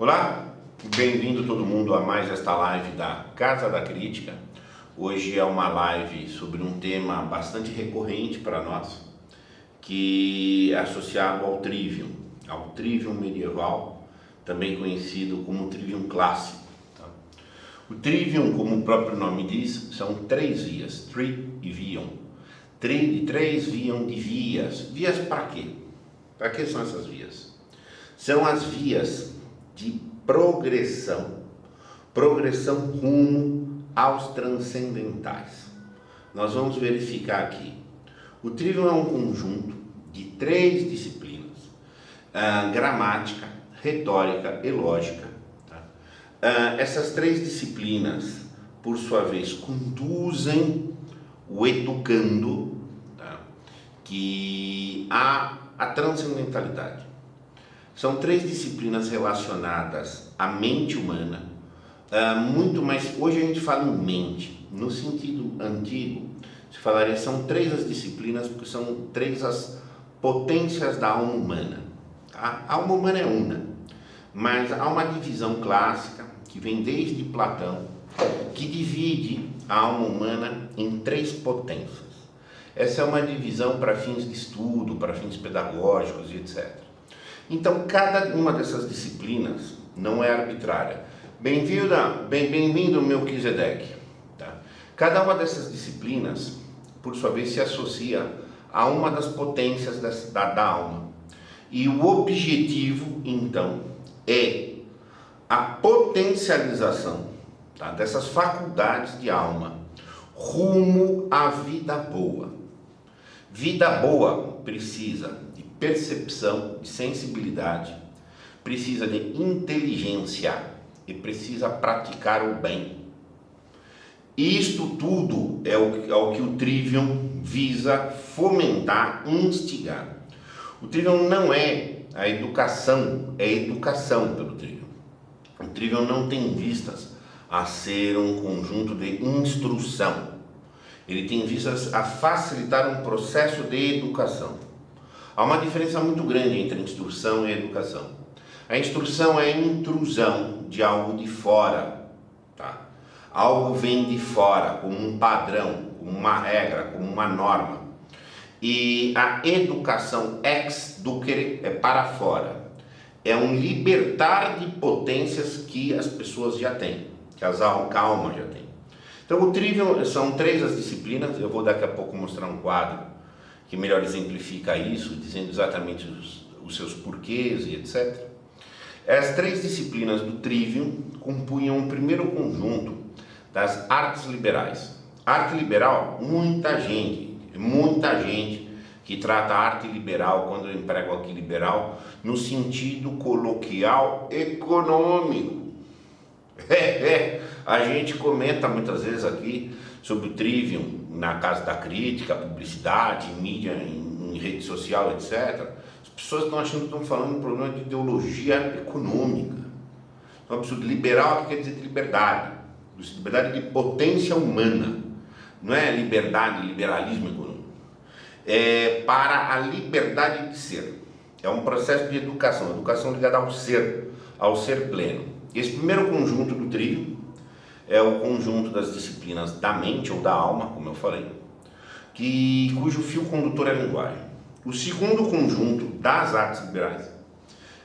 Olá, bem-vindo todo mundo a mais esta live da Casa da Crítica. Hoje é uma live sobre um tema bastante recorrente para nós, que é associado ao trivium medieval, também conhecido como trivium clássico. Tá? O trivium, como o próprio nome diz, são três vias, tri e viam. Tri de três, viam de vias. Vias para quê? Para que são essas vias? São as vias de progressão rumo aos transcendentais. Nós vamos verificar aqui. O trivium é um conjunto de três disciplinas: gramática, retórica e lógica. Tá? Essas três disciplinas, por sua vez, conduzem o educando, tá? Que a transcendentalidade. São três disciplinas relacionadas à mente humana, muito mais. Hoje a gente fala em mente, no sentido antigo, se falaria são três as disciplinas, porque são três as potências da alma humana. Tá? A alma humana é una, mas há uma divisão clássica que vem desde Platão, que divide a alma humana em três potências. Essa é uma divisão para fins de estudo, para fins pedagógicos e etc. Então, cada uma dessas disciplinas não é arbitrária. Bem-vindo, Melquisedeque. Tá? Cada uma dessas disciplinas, por sua vez, se associa a uma das potências da alma. E o objetivo, então, é a potencialização, tá, dessas faculdades de alma rumo à vida boa. Vida boa precisa de percepção, de sensibilidade, precisa de inteligência e precisa praticar o bem. Isto tudo é o que o trivium visa fomentar, instigar. O trivium não é a educação, é a educação pelo trivium. O trivium não tem vistas a ser um conjunto de instrução. Ele tem vistas a facilitar um processo de educação. Há uma diferença muito grande entre instrução e educação. A instrução é a intrusão de algo de fora. Tá? Algo vem de fora, como um padrão, como uma regra, como uma norma. E a educação ex ducere é para fora. É um libertar de potências que as pessoas já têm, que a alma já tem. Então o trivium são três as disciplinas. Eu vou daqui a pouco mostrar um quadro que melhor exemplifica isso, dizendo exatamente os seus porquês e etc. As três disciplinas do trivium compunham um primeiro conjunto das artes liberais. Arte liberal, muita gente que trata a arte liberal, quando eu emprego aqui liberal, no sentido coloquial econômico. A gente comenta muitas vezes aqui sobre o trivium na Casa da Crítica, publicidade, mídia, em rede social, etc. As pessoas estão achando que estão falando um problema de ideologia econômica. É um absurdo. Liberal quer dizer de liberdade de potência humana. Não é liberdade, liberalismo econômico. É para a liberdade de ser. É um processo de educação ligada ao ser pleno. Esse primeiro conjunto do trivium é o conjunto das disciplinas da mente ou da alma, como eu falei, cujo fio condutor é a linguagem. O segundo conjunto das artes liberais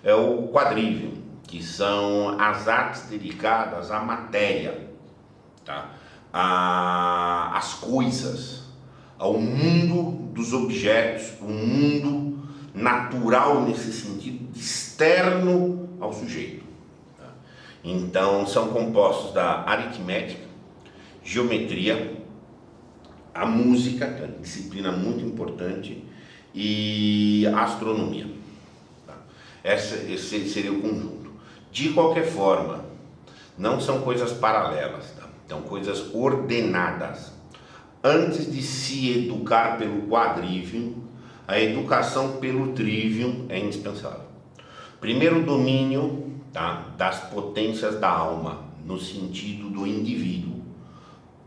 é o quadrivium, que são as artes dedicadas à matéria, tá? Às coisas, ao mundo dos objetos, o mundo natural nesse sentido, externo ao sujeito. Então, são compostos da aritmética, geometria, a música, que é uma disciplina muito importante, e a astronomia. Tá? Esse seria o conjunto. De qualquer forma, não são coisas paralelas, tá? São coisas ordenadas. Antes de se educar pelo quadrivium, a educação pelo trivium é indispensável. Primeiro, domínio, tá, das potências da alma, no sentido do indivíduo,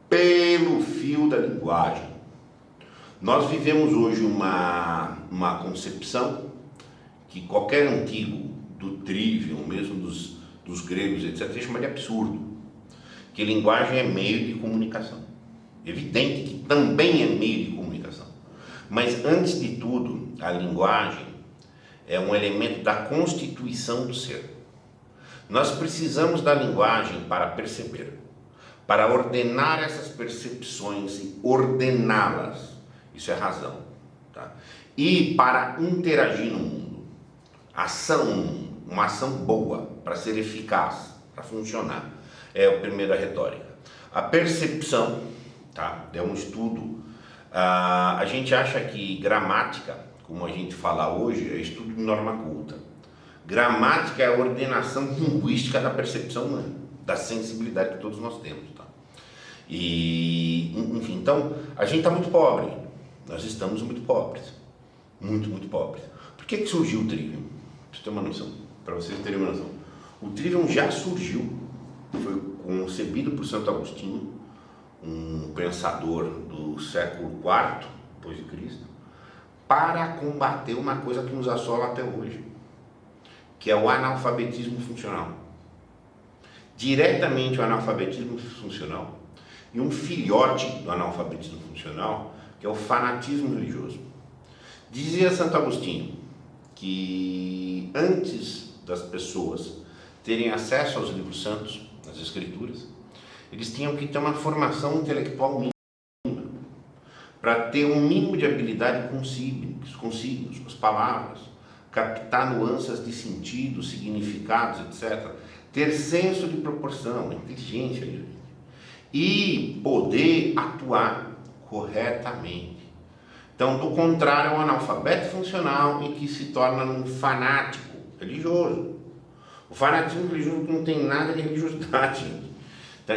pelo fio da linguagem. Nós vivemos hoje uma concepção que qualquer antigo do trivium, mesmo dos dos gregos, etc., se chama de absurdo, que linguagem é meio de comunicação. Evidente que também é meio de comunicação, mas antes de tudo, a linguagem é um elemento da constituição do ser. Nós precisamos da linguagem para perceber, para ordenar essas percepções e ordená-las. Isso é razão, tá? E para interagir no mundo. Ação no mundo, uma ação boa, para ser eficaz, para funcionar. É o primeiro, a retórica. A percepção, tá? É um estudo. A gente acha que gramática, como a gente fala hoje, é estudo de norma culta. Gramática é a ordenação linguística da percepção humana, da sensibilidade que todos nós temos, tá? E, enfim, então, a gente está muito pobre. Nós estamos muito pobres. Muito pobres. Por que surgiu o Trivium? Pra você ter uma noção, para vocês terem uma noção. O Trivium já surgiu, foi concebido por Santo Agostinho, um pensador do século IV depois de Cristo, para combater uma coisa que nos assola até hoje, que é o analfabetismo funcional. Diretamente o analfabetismo funcional e um filhote do analfabetismo funcional, que é o fanatismo religioso. Dizia Santo Agostinho que antes das pessoas terem acesso aos livros santos, às escrituras, eles tinham que ter uma formação intelectual mínima, para ter um mínimo de habilidade com signos, com as palavras, captar nuances de sentido, significados, etc. Ter senso de proporção, inteligência, e poder atuar corretamente. Então, do contrário, é um analfabeto funcional e que se torna um fanático religioso. O fanatismo religioso não tem nada de religiosidade, gente.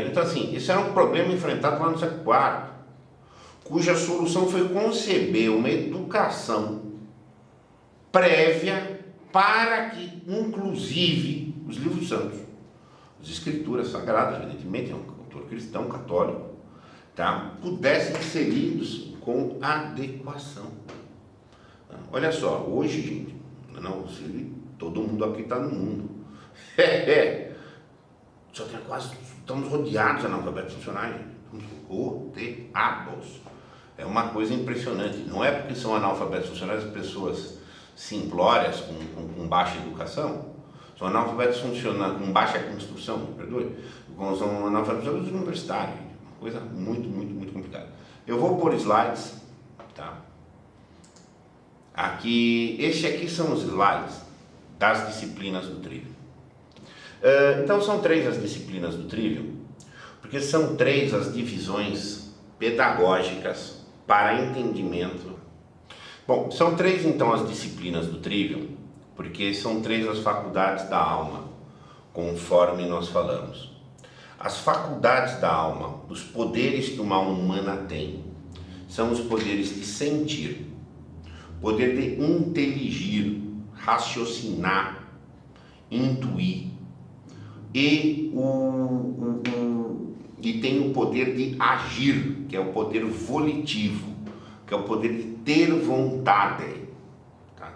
Então, assim, esse era um problema enfrentado lá no século IV, cuja solução foi conceber uma educação prévia para que, inclusive, os livros santos, as escrituras sagradas, evidentemente, é um autor cristão, católico, tá, pudessem ser lidos com adequação. Olha só, hoje, gente, não, todo mundo aqui está no mundo. Só tem estamos rodeados de analfabetos funcionais, estamos rodeados. É uma coisa impressionante. Não é porque são analfabetos funcionais as pessoas simplórias, com baixa educação, são analfabetos funcionais com baixa instrução, me perdoe, são analfabetos universitários, uma coisa muito complicada. Eu vou pôr slides, tá? Este aqui são os slides das disciplinas do Trivium. Então são 3 as disciplinas do Trivium, porque são 3 as divisões pedagógicas para entendimento. Bom, são 3 então as disciplinas do Trivium, porque são 3 as faculdades da alma, conforme nós falamos. As faculdades da alma, os poderes que uma alma humana tem, são os poderes de sentir, poder de inteligir, raciocinar, intuir, e tem o poder de agir, que é o poder volitivo, que é o poder de ter vontade. Tá?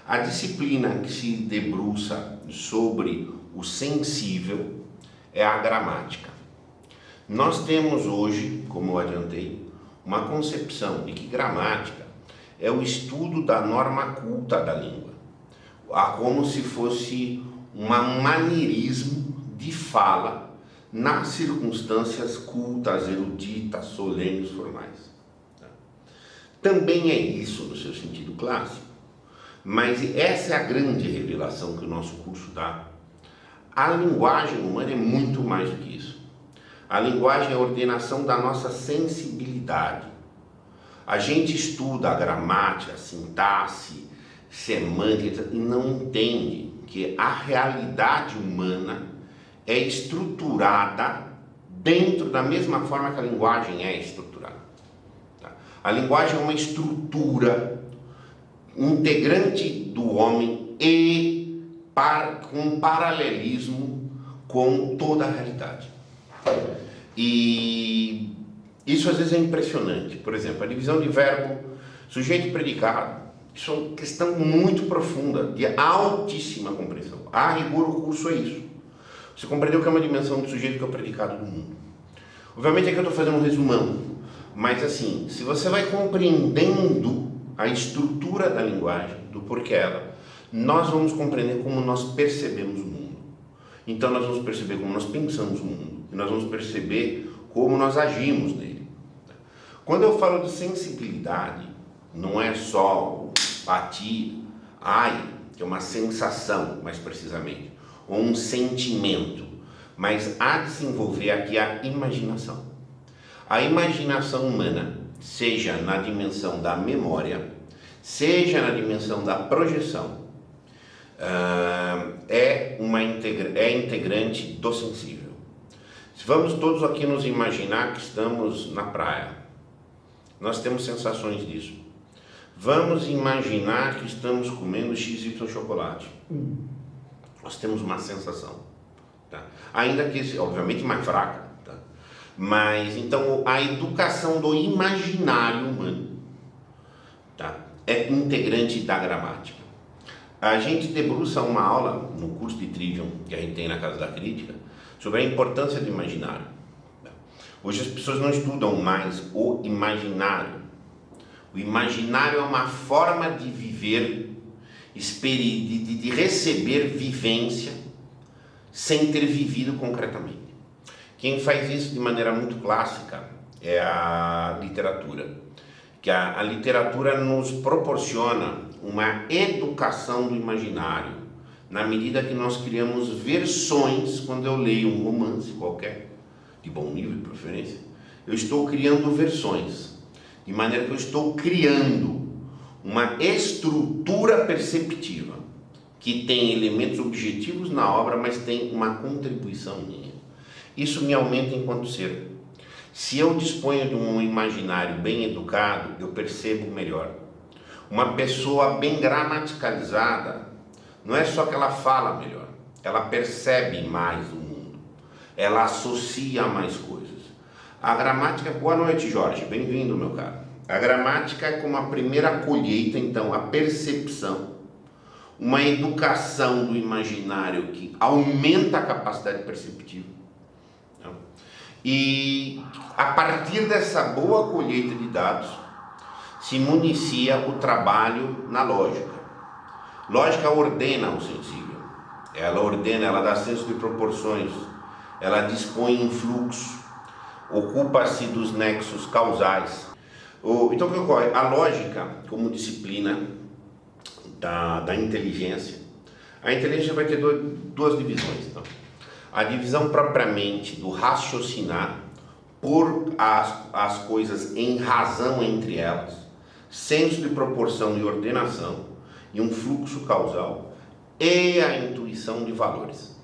A disciplina que se debruça sobre o sensível é a gramática. Nós temos hoje, como eu adiantei, uma concepção de que gramática é o estudo da norma culta da língua, como se fosse um maneirismo de fala nas circunstâncias cultas, eruditas, solenes, formais. Também é isso no seu sentido clássico, mas essa é a grande revelação que o nosso curso dá. A linguagem humana é muito mais do que isso. A linguagem é a ordenação da nossa sensibilidade. A gente estuda a gramática, a sintaxe, semântica e não entende que a realidade humana é estruturada dentro da mesma forma que a linguagem é estruturada. Tá? A linguagem é uma estrutura integrante do homem e com paralelismo com toda a realidade. E isso às vezes é impressionante. Por exemplo, a divisão de verbo, sujeito e predicado. Isso é uma questão muito profunda, de altíssima compreensão. A rigor, o curso é isso. Você compreendeu que é uma dimensão do sujeito que é o predicado do mundo. Obviamente aqui eu estou fazendo um resumão, mas assim, se você vai compreendendo a estrutura da linguagem, do porquê ela, nós vamos compreender como nós percebemos o mundo. Então nós vamos perceber como nós pensamos o mundo, e nós vamos perceber como nós agimos nele. Quando eu falo de sensibilidade, não é só o batir, que é uma sensação, mais precisamente, ou um sentimento, mas há de se envolver aqui a imaginação. A imaginação humana, seja na dimensão da memória, seja na dimensão da projeção, é integrante do sensível. Vamos todos aqui nos imaginar que estamos na praia. Nós temos sensações disso. Vamos imaginar que estamos comendo XY chocolate. Nós temos uma sensação. Tá? Ainda que, obviamente, mais fraca. Tá? Mas, então, a educação do imaginário humano, tá? É integrante da gramática. A gente debruça uma aula no curso de Trivium que a gente tem na Casa da Crítica sobre a importância do imaginário. Tá? Hoje as pessoas não estudam mais o imaginário. O imaginário é uma forma de viver, de receber vivência sem ter vivido concretamente. Quem faz isso de maneira muito clássica é a literatura. Que a literatura nos proporciona uma educação do imaginário, na medida que nós criamos versões. Quando eu leio um romance qualquer, de bom nível de preferência, eu estou criando versões. De maneira que eu estou criando uma estrutura perceptiva que tem elementos objetivos na obra, mas tem uma contribuição minha. Isso me aumenta enquanto ser. Se eu disponho de um imaginário bem educado, eu percebo melhor. Uma pessoa bem gramaticalizada, não é só que ela fala melhor, ela percebe mais o mundo, ela associa mais coisas. A gramática, boa noite Jorge, bem-vindo meu caro. A gramática é como a primeira colheita, então, a percepção, uma educação do imaginário que aumenta a capacidade perceptiva. Então, e a partir dessa boa colheita de dados, se municia o trabalho na lógica. Lógica ordena o sensível, ela ordena, ela dá senso de proporções, ela dispõe em fluxo, ocupa-se dos nexos causais. Então o que ocorre? A lógica, como disciplina da inteligência, a inteligência vai ter duas divisões. Então. A divisão propriamente do raciocinar, por as coisas em razão entre elas, senso de proporção e ordenação, e um fluxo causal, e a intuição de valores.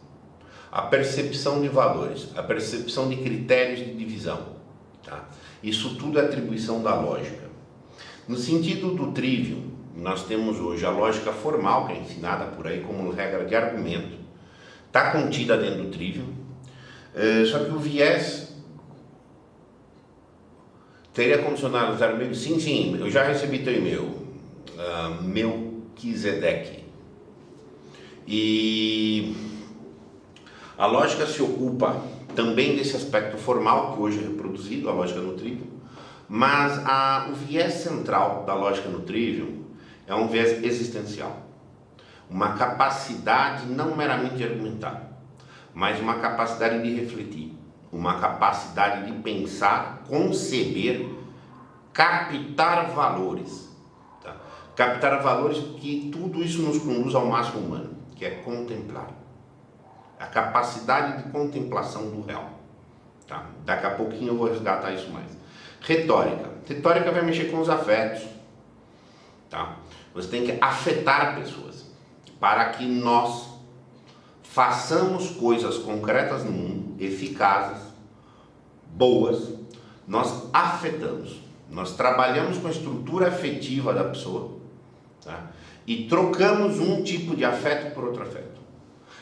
A percepção de valores, a percepção de critérios de divisão. Tá? Isso tudo é atribuição da lógica. No sentido do trivium, nós temos hoje a lógica formal, que é ensinada por aí como regra de argumento. Está contida dentro do trivium, só que o viés teria condicionado usar o e-mail. Sim, eu já recebi teu e-mail, Melquisedeque. E a lógica se ocupa também desse aspecto formal, que hoje é reproduzido, a lógica no trivium, mas o viés central da lógica no trivium é um viés existencial. Uma capacidade não meramente de argumentar, mas uma capacidade de refletir, uma capacidade de pensar, conceber, captar valores. Tá? Captar valores, porque tudo isso nos conduz ao máximo humano, que é contemplar. A capacidade de contemplação do real. Tá? Daqui a pouquinho eu vou resgatar isso mais. Retórica. Retórica vai mexer com os afetos. Tá? Você tem que afetar pessoas para que nós façamos coisas concretas no mundo, eficazes, boas. Nós afetamos. Nós trabalhamos com a estrutura afetiva da pessoa, tá? E trocamos um tipo de afeto por outro afeto.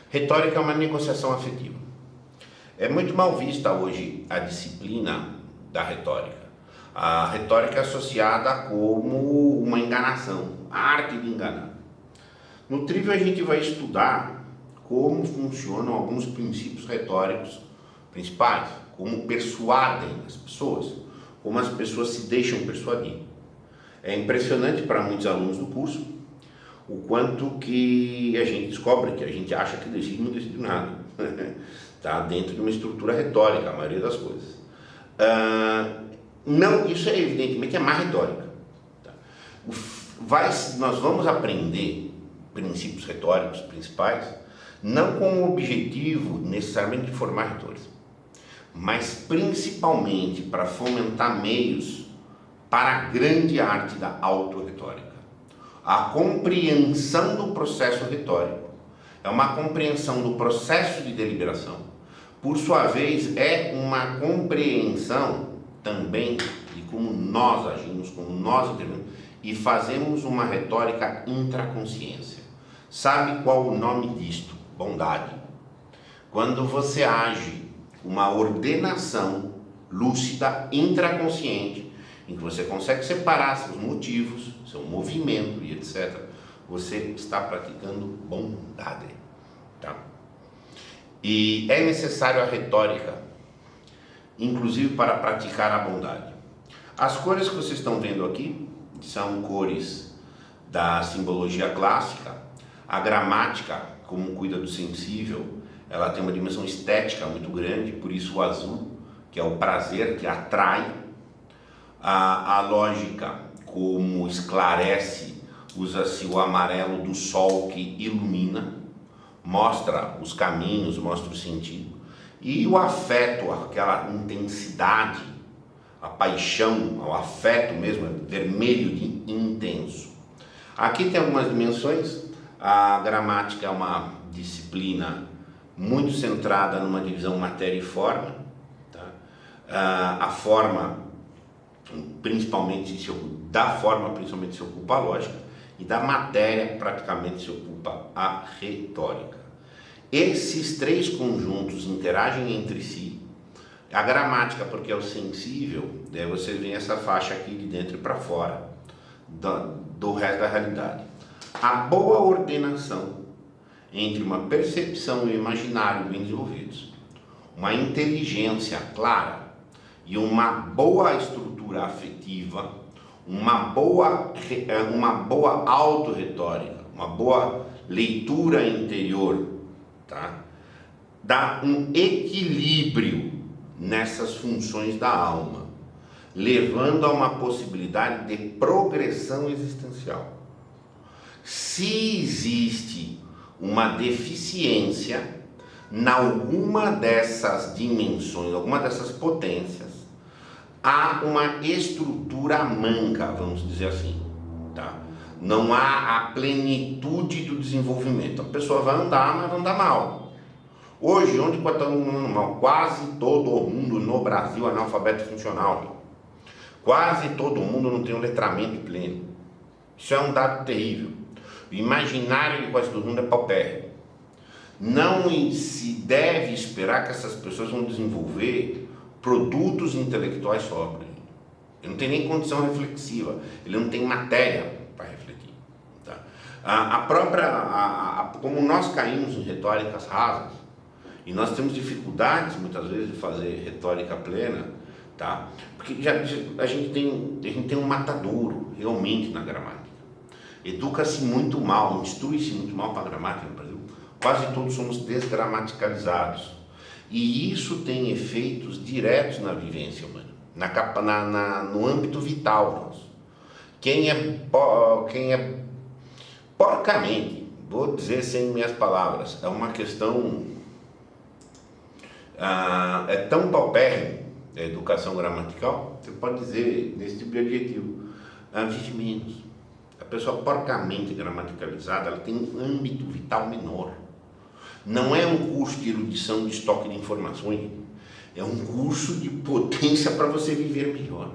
Retórica é uma negociação afetiva. É muito mal vista hoje a disciplina da retórica. A retórica é associada como uma enganação, a arte de enganar. No trivium a gente vai estudar como funcionam alguns princípios retóricos principais, como persuadem as pessoas, como as pessoas se deixam persuadir. É impressionante para muitos alunos do curso o quanto que a gente descobre que a gente acha que decide, não decide nada. Está dentro de uma estrutura retórica, a maioria das coisas. Não, isso é evidentemente má retórica. Tá? Nós vamos aprender princípios retóricos principais, não com o objetivo necessariamente de formar retores, mas principalmente para fomentar meios para a grande arte da autorretórica. A compreensão do processo retórico é uma compreensão do processo de deliberação. Por sua vez, é uma compreensão também de como nós agimos, como nós intervimos e fazemos uma retórica intraconsciência. Sabe qual o nome disto? Bondade. Quando você age uma ordenação lúcida, intraconsciente, em que você consegue separar seus motivos, seu movimento e etc., você está praticando bondade. Tá? E é necessário a retórica, inclusive para praticar a bondade. As cores que vocês estão vendo aqui são cores da simbologia clássica. A gramática, como cuida do sensível, ela tem uma dimensão estética muito grande, por isso o azul, que é o prazer, que atrai. A lógica, como esclarece, usa-se o amarelo do sol que ilumina, mostra os caminhos, mostra o sentido. E o afeto, aquela intensidade, a paixão, o afeto mesmo, é vermelho de intenso. Aqui tem algumas dimensões. A gramática é uma disciplina muito centrada numa divisão matéria e forma. Tá? A forma, principalmente se ocupa a lógica, e da matéria praticamente se ocupa a retórica. Esses três conjuntos interagem entre si. A gramática, porque é o sensível, daí você vê essa faixa aqui de dentro para fora do resto da realidade. A boa ordenação entre uma percepção e o imaginário bem desenvolvidos, uma inteligência clara e uma boa estrutura afetiva, uma boa autorretórica, uma boa leitura interior, tá? Dá um equilíbrio nessas funções da alma, levando a uma possibilidade de progressão existencial. Se existe uma deficiência em alguma dessas dimensões, alguma dessas potências, há uma estrutura manca, vamos dizer assim, tá? Não há a plenitude do desenvolvimento. A pessoa vai andar, mas vai andar mal. Hoje, onde está todo mundo andando mal? Quase todo mundo no Brasil é analfabeto funcional. Quase todo mundo não tem um letramento pleno. Isso é um dado terrível. O imaginário de quase todo mundo é paupérrimo. Não se deve esperar que essas pessoas vão desenvolver produtos intelectuais sóbrios. Ele não tem nem condição reflexiva, ele não tem matéria para refletir. Tá? Como nós caímos em retóricas rasas, e nós temos dificuldades muitas vezes de fazer retórica plena, tá? Porque a gente tem um matadouro realmente na gramática. Educa-se muito mal, instrui-se muito mal para a gramática no Brasil. Quase todos somos desgramaticalizados. E isso tem efeitos diretos na vivência humana, no âmbito vital nosso. Quem é porcamente, vou dizer sem minhas palavras, é uma questão, é tão paupérrimo a educação gramatical, você pode dizer nesse tipo de adjetivo, vive menos. A pessoa porcamente gramaticalizada, ela tem um âmbito vital menor. Não é um curso de erudição de estoque de informações, é um curso de potência para você viver melhor,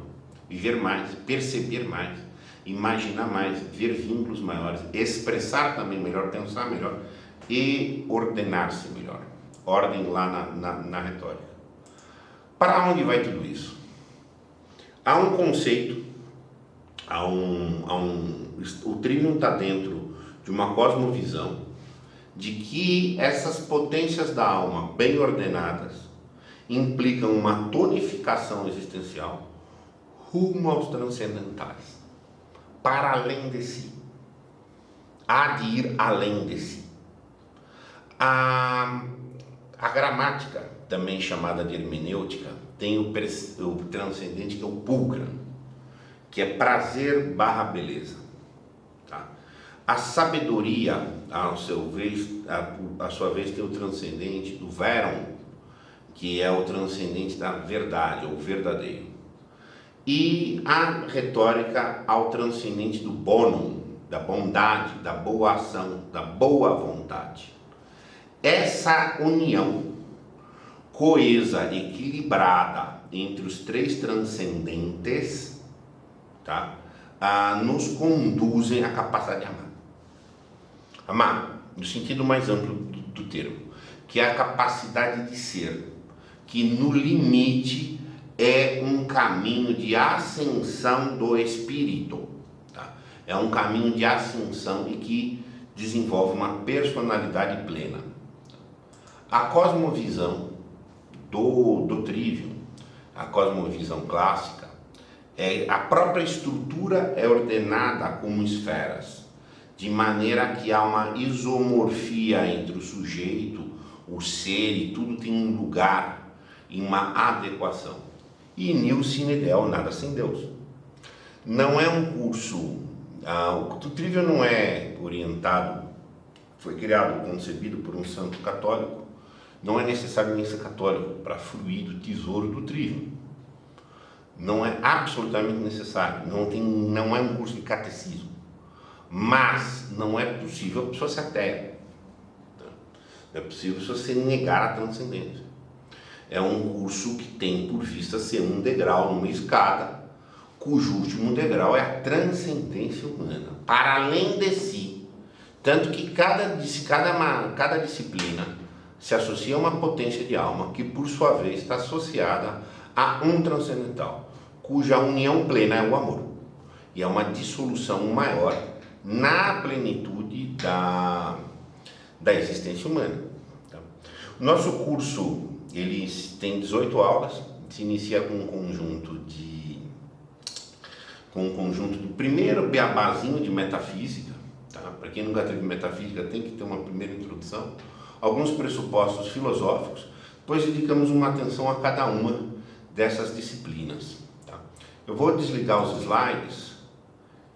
viver mais, perceber mais, imaginar mais, ver vínculos maiores, expressar também melhor, pensar melhor e ordenar-se melhor. Ordem lá na retórica. Para onde vai tudo isso? Há um conceito, o Trivium está dentro de uma cosmovisão de que essas potências da alma bem ordenadas implicam uma tonificação existencial rumo aos transcendentais, para além de si, há de ir além de si. A gramática, também chamada de hermenêutica, tem o transcendente, que é o pulcra, que é prazer barra beleza. Tá? A sabedoria, a sua vez, tem o transcendente do verum, que é o transcendente da verdade, ou verdadeiro. E a retórica ao transcendente do bonum, da bondade, da boa ação, da boa vontade. Essa união coesa, equilibrada entre os três transcendentes, tá? Nos conduzem à capacidade de amar. Amar, no sentido mais amplo do termo, que é a capacidade de ser, que no limite é um caminho de ascensão do espírito. Tá? É um caminho de ascensão e que desenvolve uma personalidade plena. A cosmovisão do Trivium, a cosmovisão clássica, a própria estrutura é ordenada como esferas, de maneira que há uma isomorfia entre o sujeito, o ser, e tudo tem um lugar e uma adequação. E nihil sine deo, nada sem Deus. Não é um curso, o Trivium não é orientado, foi criado, concebido por um santo católico. Não é necessário nem ser católico para fruir do tesouro do Trivium. Não é absolutamente necessário. Não é um curso de catecismo. Mas não é possível a pessoa ser ateia. Não é possível você negar a transcendência. É um curso que tem por vista ser um degrau numa escada, cujo último degrau é a transcendência humana, para além de si. Tanto que cada disciplina se associa a uma potência de alma que, por sua vez, está associada a um transcendental, cuja união plena é o amor. E é uma dissolução maior na plenitude da existência humana. Tá? O nosso curso, ele tem 18 aulas, se inicia com um conjunto do primeiro beabazinho de metafísica. Tá? Para quem nunca teve metafísica, tem que ter uma primeira introdução. Alguns pressupostos filosóficos, depois dedicamos uma atenção a cada uma dessas disciplinas. Tá? Eu vou desligar os slides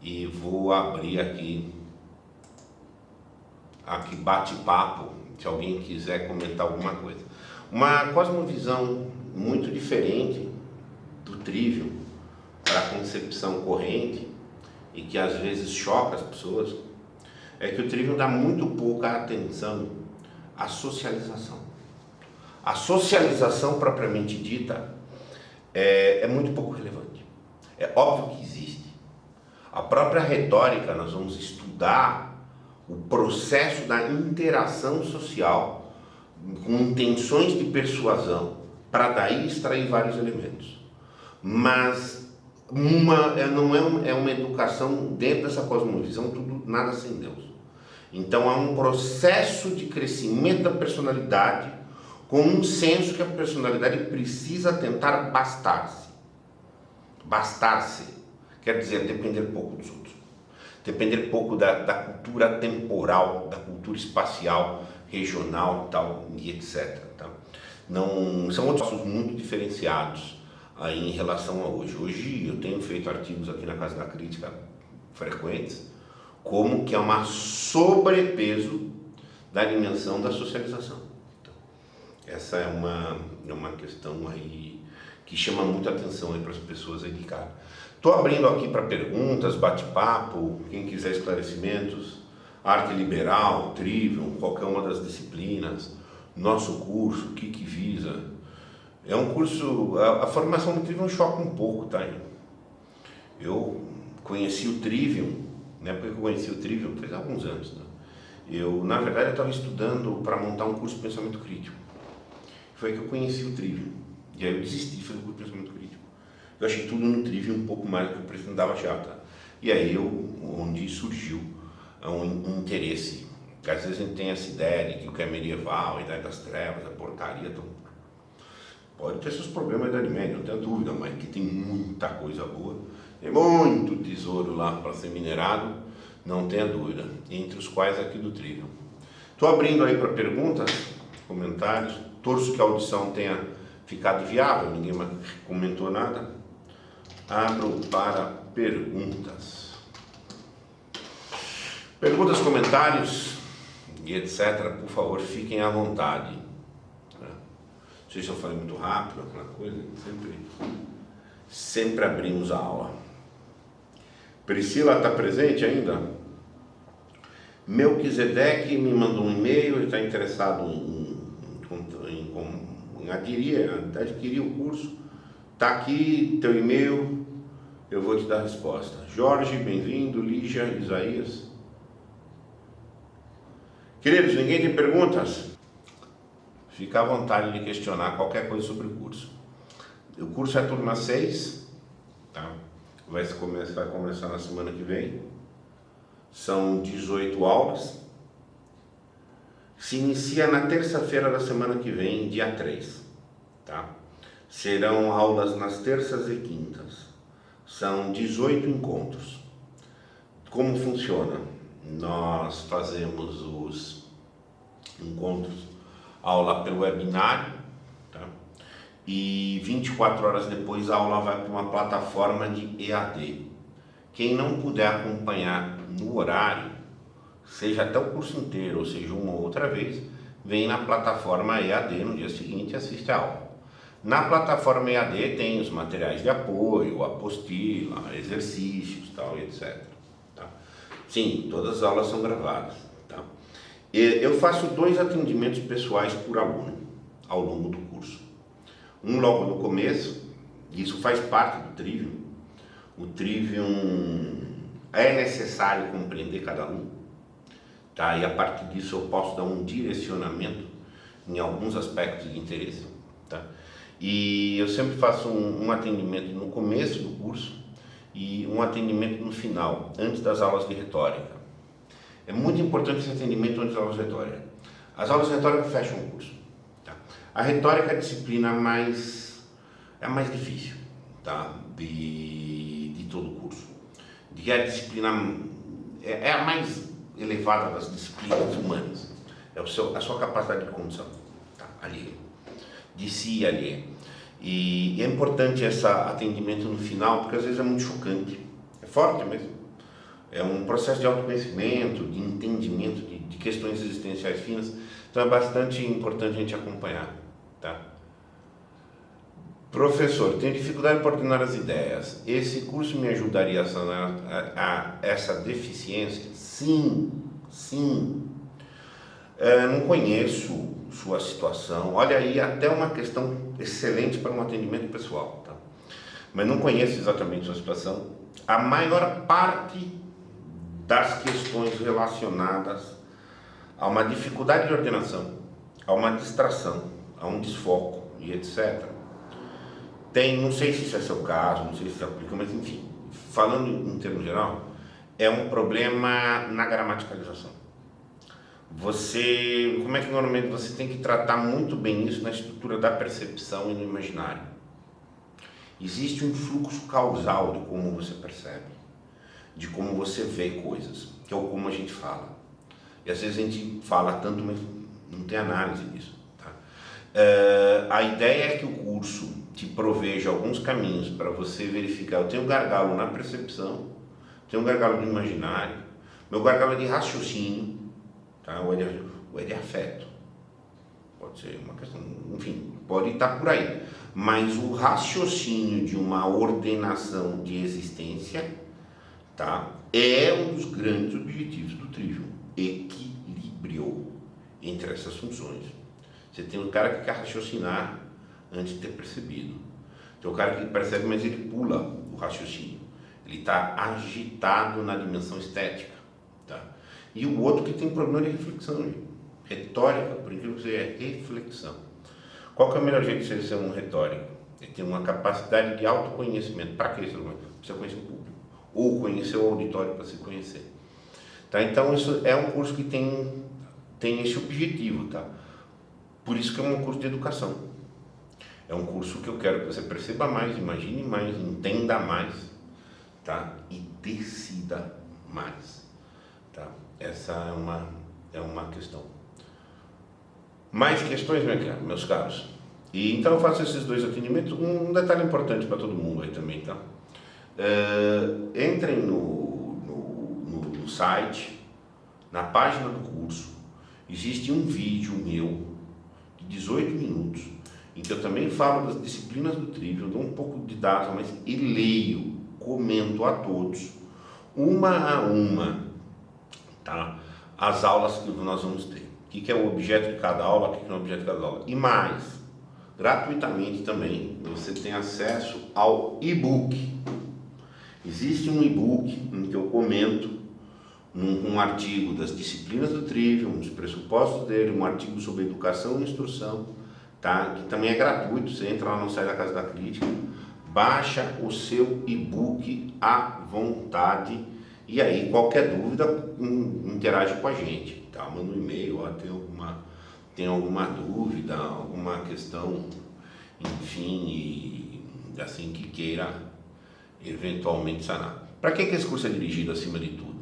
e vou abrir aqui bate-papo, se alguém quiser comentar alguma coisa. Uma cosmovisão muito diferente do Trivium para a concepção corrente e que às vezes choca as pessoas, é que o Trivium dá muito pouca atenção à socialização. A socialização propriamente dita é muito pouco relevante. É óbvio que existe. A própria retórica, nós vamos estudar o processo da interação social com intenções de persuasão, para daí extrair vários elementos. Mas não é uma educação dentro dessa cosmovisão, tudo nada sem Deus. Então há um processo de crescimento da personalidade com um senso que a personalidade precisa tentar bastar-se. Bastar-se quer dizer depender pouco dos outros. Depender pouco da cultura temporal, da cultura espacial, regional, tal, e etc. Tá? Não, são outros assuntos muito diferenciados aí em relação a hoje. Hoje eu tenho feito artigos aqui na Casa da Crítica frequentes, como que é um sobrepeso da dimensão da socialização. Então, essa é uma questão aí que chama muita atenção aí para as pessoas aí de cara. Estou abrindo aqui para perguntas, bate-papo, quem quiser esclarecimentos, arte liberal, Trivium, qualquer uma das disciplinas, nosso curso, o que visa. É um curso, a formação do Trivium choca um pouco, tá? Eu conheci o Trivium, na época que eu conheci o Trivium, faz alguns anos, né? Na verdade, eu estava estudando para montar um curso de pensamento crítico. Foi aí que eu conheci o Trivium. E aí eu desisti de fazer o curso de pensamento crítico. Eu achei tudo no Trivium um pouco mais do que eu precisava achar, tá? E aí onde surgiu um interesse Porque às vezes a gente tem essa ideia de que o que é medieval, a ideia das trevas, a porcaria, pode ter seus problemas de alimento, não tenho dúvida, mas que tem muita coisa boa, tem muito tesouro lá para ser minerado, não tenha dúvida, entre os quais aqui do Trivium. Estou abrindo aí para perguntas, comentários, torço que a audição tenha ficado viável, ninguém mais comentou nada. Abro para perguntas. Perguntas, comentários e etc, por favor, fiquem à vontade. Não sei se eu falei muito rápido, aquela coisa, sempre abrimos a aula. Priscila está presente ainda? Melquisedeque me mandou um e-mail, ele está interessado em adquirir o curso. Está aqui teu e-mail, eu vou te dar a resposta. Jorge, bem-vindo. Lígia, Isaías. Queridos, ninguém tem perguntas? Fica à vontade de questionar qualquer coisa sobre o curso. O curso é turma 6, tá? Vai começar na semana que vem. São 18 aulas. Se inicia na terça-feira da semana que vem, dia 3, tá? Serão aulas nas terças e quintas. São 18 encontros. Como funciona? Nós fazemos os encontros, aula pelo webinário, tá? E 24 horas depois a aula vai para uma plataforma de EAD. Quem não puder acompanhar no horário, seja até o curso inteiro, ou seja, uma ou outra vez, vem na plataforma EAD no dia seguinte e assiste a aula. Na plataforma EAD tem os materiais de apoio, apostila, exercícios, tal, etc. Tá? Sim, todas as aulas são gravadas. Tá? Eu faço 2 atendimentos pessoais por aluno ao longo do curso. Um logo no começo, isso faz parte do Trivium. O Trivium é necessário compreender cada aluno. Tá? E a partir disso eu posso dar um direcionamento em alguns aspectos de interesse. Tá? E eu sempre faço um atendimento no começo do curso e um atendimento no final, antes das aulas de retórica. É muito importante esse atendimento antes das aulas de retórica. As aulas de retórica fecham o curso. Tá? A retórica é a disciplina é a mais difícil, tá? de todo o curso. É a disciplina é a mais elevada das disciplinas humanas. É a sua capacidade de condução, tá? Ali. De si ali. E é importante esse atendimento no final, porque às vezes é muito chocante. É forte mesmo. É um processo de autoconhecimento, de entendimento de questões existenciais finas. Então é bastante importante a gente acompanhar. Tá? Professor, tenho dificuldade para ordenar as ideias. Esse curso me ajudaria a sanar essa deficiência? Sim, sim. Não conheço sua situação. Olha aí, até uma questão excelente para um atendimento pessoal, tá? Mas não conheço exatamente sua situação. A maior parte das questões relacionadas a uma dificuldade de ordenação, a uma distração, a um desfoco e etc. Tem, não sei se isso é seu caso, não sei se se aplica, mas enfim, falando em termos geral, é um problema na gramaticalização. Como é que normalmente você tem que tratar muito bem isso na estrutura da percepção e no imaginário? Existe um fluxo causal de como você percebe, de como você vê coisas, que é o como a gente fala. E às vezes a gente fala tanto, mas não tem análise disso. Tá? A ideia é que o curso te proveja alguns caminhos para você verificar. Eu tenho um gargalo na percepção, tenho um gargalo no imaginário, meu gargalo é de raciocínio, tá? Ou é de afeto, pode ser uma questão, enfim, pode estar por aí, mas o raciocínio de uma ordenação de existência, tá? É um dos grandes objetivos do Trivium, equilíbrio entre essas funções. Você tem um cara que quer raciocinar antes de ter percebido, tem o cara que percebe, mas ele pula o raciocínio, ele está agitado na dimensão estética, tá? E o outro que tem problema de reflexão, retórica, por incrível que seja, é reflexão. Qual que é o melhor jeito de você ser um retórico? Ele tem uma capacidade de autoconhecimento. Para que isso? Precisa conhecer o público, ou conhecer o auditório para se conhecer. Tá? Então isso é um curso que tem esse objetivo, tá? Por isso que é um curso de educação. É um curso que eu quero que você perceba mais, imagine mais, entenda mais, tá? E decida mais, tá? Essa é uma questão. Mais questões, meus caros? E então eu faço esses 2 atendimentos. Um detalhe importante para todo mundo aí também, tá? Entrem no site, na página do curso, existe um vídeo meu de 18 minutos, em que eu também falo das disciplinas do Trivium, dou um pouco de dados, mas e leio, comento a todos, uma a uma, tá? As aulas que nós vamos ter. O que é o objeto de cada aula, o que é o objeto de cada aula. E mais, gratuitamente também, você tem acesso ao e-book. Existe um e-book em que eu comento um artigo das disciplinas do Trivium, os pressupostos dele, um artigo sobre educação e instrução, tá? Que também é gratuito, você entra lá no site da Casa da Crítica, baixa o seu e-book à vontade e aí qualquer dúvida interage com a gente, tá? Manda um e-mail, tem alguma dúvida, alguma questão, enfim, e assim que queira eventualmente sanar. Para quem que esse curso é dirigido acima de tudo?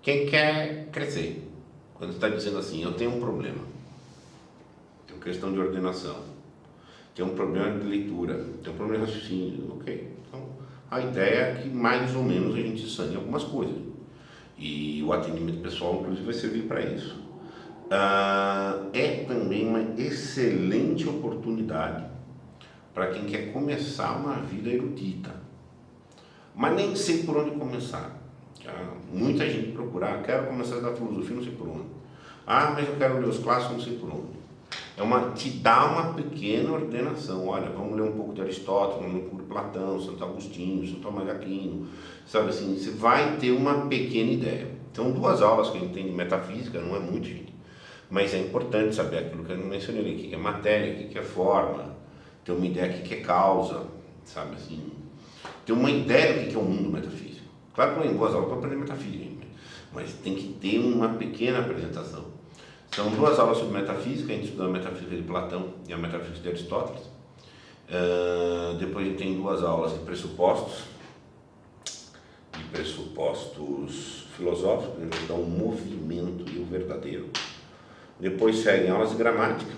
Quem quer crescer. Quando está dizendo assim, eu tenho um problema, tenho questão de ordenação, tenho um problema de leitura, tenho um problema de raciocínio, ok? Então, a ideia é que mais ou menos a gente sane algumas coisas. E o atendimento pessoal, inclusive, vai servir para isso. É também uma excelente oportunidade para quem quer começar uma vida erudita, mas nem sei por onde começar. Muita gente procura, quero começar a estudar filosofia, não sei por onde. Mas eu quero ler os clássicos, não sei por onde. Te dá uma pequena ordenação. Olha, vamos ler um pouco de Aristóteles, vamos ler um pouco de Platão, Santo Agostinho, Santo Tomás de Aquino, sabe assim, você vai ter uma pequena ideia. Então, 2 aulas que a gente tem de metafísica, não é muito, gente, mas é importante saber aquilo que eu mencionei ali, o que é matéria, o que é forma, ter uma ideia do que é causa, sabe assim, ter uma ideia do que é o mundo metafísico. Claro que não é em 2 aulas para aprender metafísica, mas tem que ter uma pequena apresentação. São 2 aulas sobre metafísica, a gente estuda a metafísica de Platão e a metafísica de Aristóteles. Depois a gente tem 2 aulas de pressupostos filosóficos, que dão o movimento e o verdadeiro. Depois seguem aulas de gramática,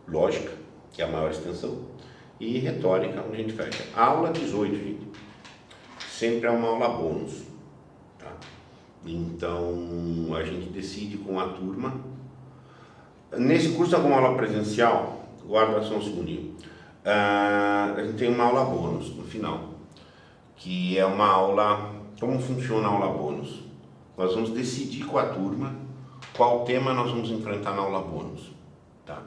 lógica, que é a maior extensão, e retórica, onde a gente fecha. Aula 18, gente. Sempre é uma aula bônus, tá? Então a gente decide com a turma. Nesse curso tem alguma aula presencial? Guarda só um segundinho. A gente tem uma aula bônus no final, que é uma aula. Como funciona a aula bônus? Nós vamos decidir com a turma qual tema nós vamos enfrentar na aula bônus, tá?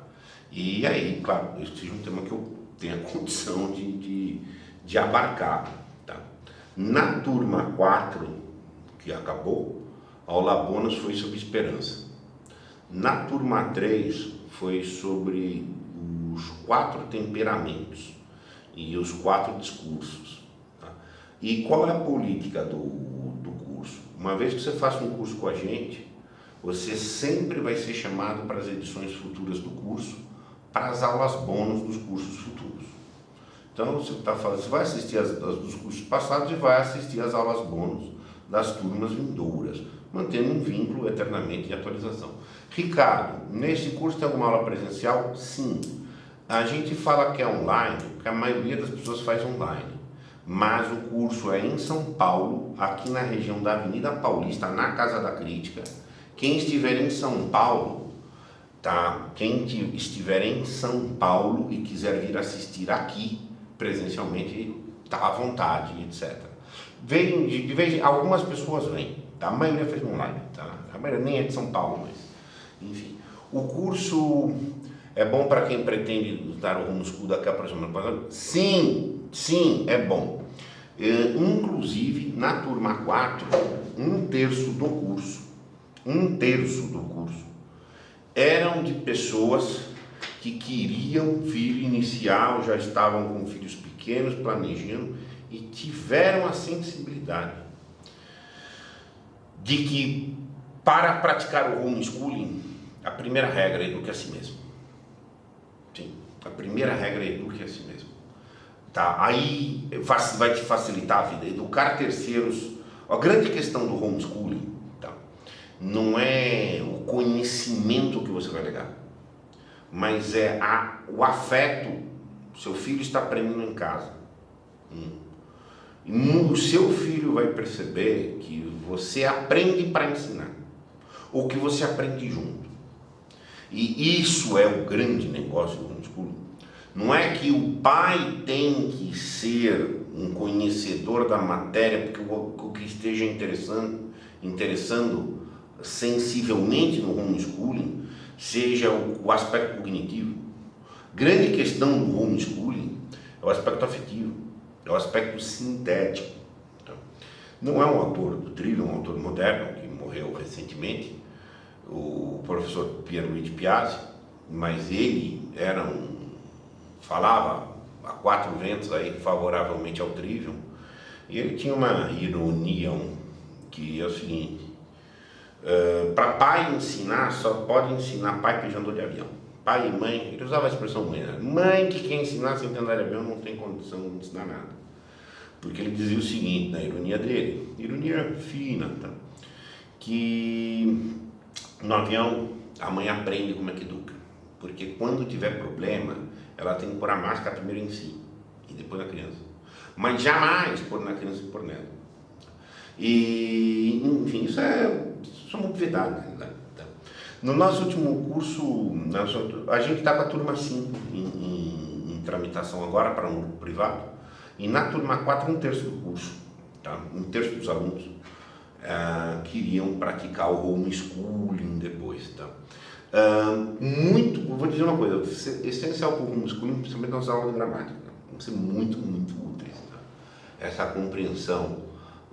E aí, claro, esse seja um tema que eu tenha condição de abarcar. Na turma 4, que acabou, a aula bônus foi sobre esperança. Na turma 3, foi sobre os 4 temperamentos e os 4 discursos. Tá? E qual é a política do curso? Uma vez que você faça um curso com a gente, você sempre vai ser chamado para as edições futuras do curso, para as aulas bônus dos cursos futuros. Então, você vai assistir as dos cursos passados e vai assistir as aulas bônus das turmas vindouras, mantendo um vínculo eternamente de atualização. Ricardo, nesse curso tem alguma aula presencial? Sim. A gente fala que é online, porque a maioria das pessoas faz online. Mas o curso é em São Paulo, aqui na região da Avenida Paulista, na Casa da Crítica. Quem estiver em São Paulo, tá? Quem estiver em São Paulo e quiser vir assistir aqui, presencialmente, está à vontade, etc. Vem, de vez em algumas pessoas vêm, tá? A maioria fez online, tá? A maioria nem é de São Paulo, mas enfim. O curso é bom para quem pretende dar o home school daqui a próxima. Sim, é bom. Inclusive, na turma 4, um terço do curso eram de pessoas que queriam vir iniciar ou já estavam com filhos pequenos, planejando e tiveram a sensibilidade de que para praticar o homeschooling, a primeira regra é eduque a si mesmo. Sim, a primeira regra é eduque a si mesmo. Tá? Aí vai te facilitar a vida. Educar terceiros. A grande questão do homeschooling, tá? Não é o conhecimento que você vai legar, mas é o afeto. Seu filho está aprendendo em casa. E o seu filho vai perceber que você aprende para ensinar, ou que você aprende junto. E isso é o grande negócio do homeschooling. Não é que o pai tem que ser um conhecedor da matéria, porque o que esteja interessando sensivelmente no homeschooling seja o aspecto cognitivo. Grande questão do homeschooling é o aspecto afetivo, é o aspecto sintético. Então, não é um autor do Trivium, é um autor moderno que morreu recentemente, o professor Pierluigi Piazzi, mas ele falava a quatro ventos aí favoravelmente ao Trivium, e ele tinha uma ironia que é o seguinte: para pai ensinar, só pode ensinar pai que já andou de avião. Pai e mãe, ele usava a expressão mãe, né? Mãe que quer ensinar sem andar de avião não tem condição de ensinar nada. Porque ele dizia o seguinte, na ironia dele, ironia fina, tá? Que no avião a mãe aprende como é que educa. Porque quando tiver problema, ela tem que pôr a máscara primeiro em si e depois na criança. Mas jamais pôr na criança e pôr nela. E, enfim, isso é obviedade, né? No nosso último curso, a gente está com a turma 5 em tramitação agora para um grupo privado, e na turma 4, um terço do curso, tá? Um terço dos alunos queriam praticar o homeschooling depois. Tá? Vou dizer uma coisa, essencial para o homeschooling, principalmente nas aulas de gramática, tá? Vão ser muito, muito úteis. Tá? Essa compreensão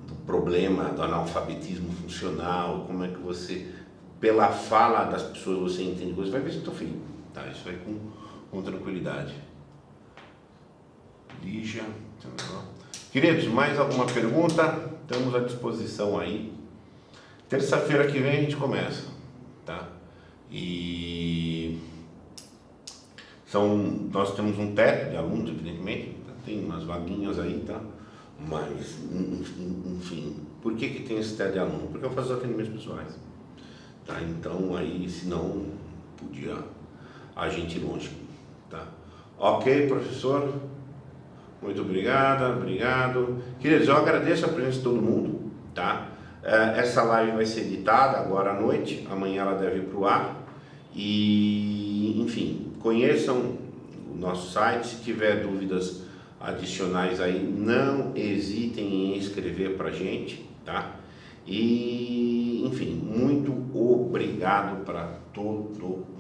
do problema do analfabetismo funcional, como é que você, pela fala das pessoas, você entende coisas, vai ver se é teu filho, tá? Isso vai com tranquilidade. Lígia. Queridos, mais alguma pergunta? Estamos à disposição aí. Terça-feira que vem a gente começa, tá? E nós temos um teto de alunos, evidentemente, tá? Tem umas vaguinhas aí, tá? Mas, enfim, por que tem esse teto de aluno? Porque eu faço os atendimentos pessoais. Tá? Então, aí, senão, podia a gente ir longe, tá? Ok, professor? Muito obrigado. Queridos, eu agradeço a presença de todo mundo, tá? Essa live vai ser editada agora à noite, amanhã ela deve ir para o ar. E, enfim, conheçam o nosso site. Se tiver dúvidas adicionais aí, não hesitem em escrever para a gente, tá? E, enfim, muito obrigado para todo mundo.